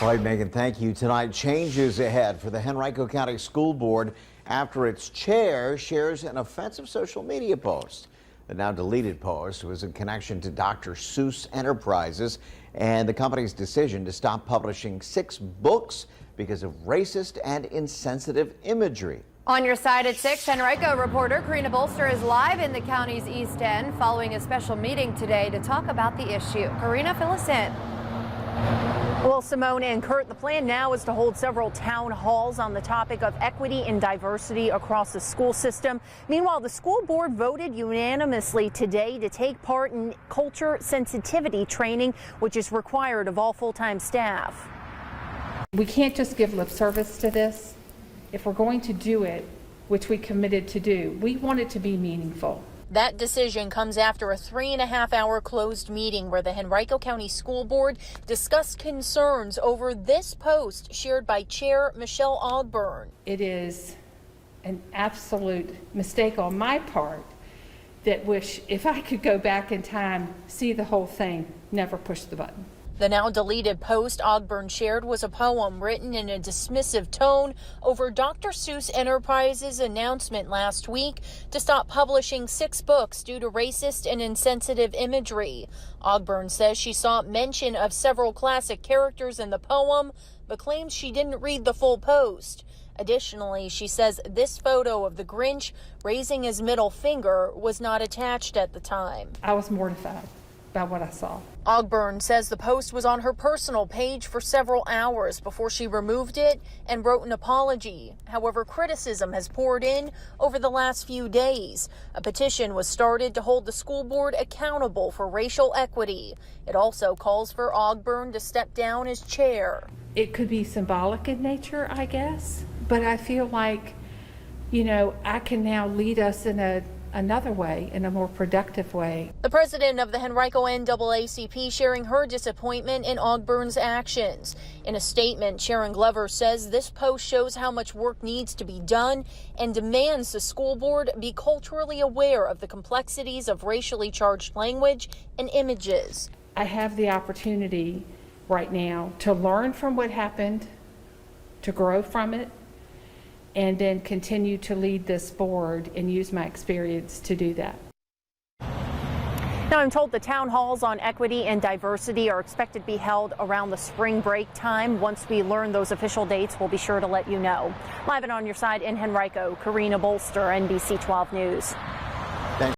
All right, Megan, thank you. Tonight, changes ahead for the Henrico County School Board after its chair shares an offensive social media post. The now deleted post was in connection to Dr. Seuss Enterprises and the company's decision to stop publishing 6 books because of racist and insensitive imagery. On your side at 6, Henrico reporter Karina Bolster is live in the county's East End following a special meeting today to talk about the issue. Karina, fill us in. Well, Simone and Kurt, the plan now is to hold several town halls on the topic of equity and diversity across the school system. Meanwhile, the school board voted unanimously today to take part in culture sensitivity training, which is required of all full-time staff. We can't just give lip service to this. If we're going to do it, which we committed to do, we want it to be meaningful. That decision comes after a 3.5-hour closed meeting where the Henrico County School Board discussed concerns over this post shared by Chair Michelle Ogburn. It is an absolute mistake on my part that wish if I could go back in time, see the whole thing, never push the button. The now deleted post Ogburn shared was a poem written in a dismissive tone over Dr. Seuss Enterprises' announcement last week to stop publishing 6 books due to racist and insensitive imagery. Ogburn says she saw mention of several classic characters in the poem, but claims she didn't read the full post. Additionally, she says this photo of the Grinch raising his middle finger was not attached at the time. I was mortified by what I saw. Ogburn says the post was on her personal page for several hours before she removed it and wrote an apology. However, criticism has poured in over the last few days. A petition was started to hold the school board accountable for racial equity. It also calls for Ogburn to step down as chair. It could be symbolic in nature, I guess, but I feel like, you know, I can now lead us in another way, in a more productive way. The president of the Henrico NAACP sharing her disappointment in Ogburn's actions. In a statement, Sharon Glover says this post shows how much work needs to be done and demands the school board be culturally aware of the complexities of racially charged language and images. I have the opportunity right now to learn from what happened, to grow from it, and then continue to lead this board and use my experience to do that. Now, I'm told the town halls on equity and diversity are expected to be held around the spring break time. Once we learn those official dates, we'll be sure to let you know. Live and on your side in Henrico, Karina Bolster, NBC 12 News.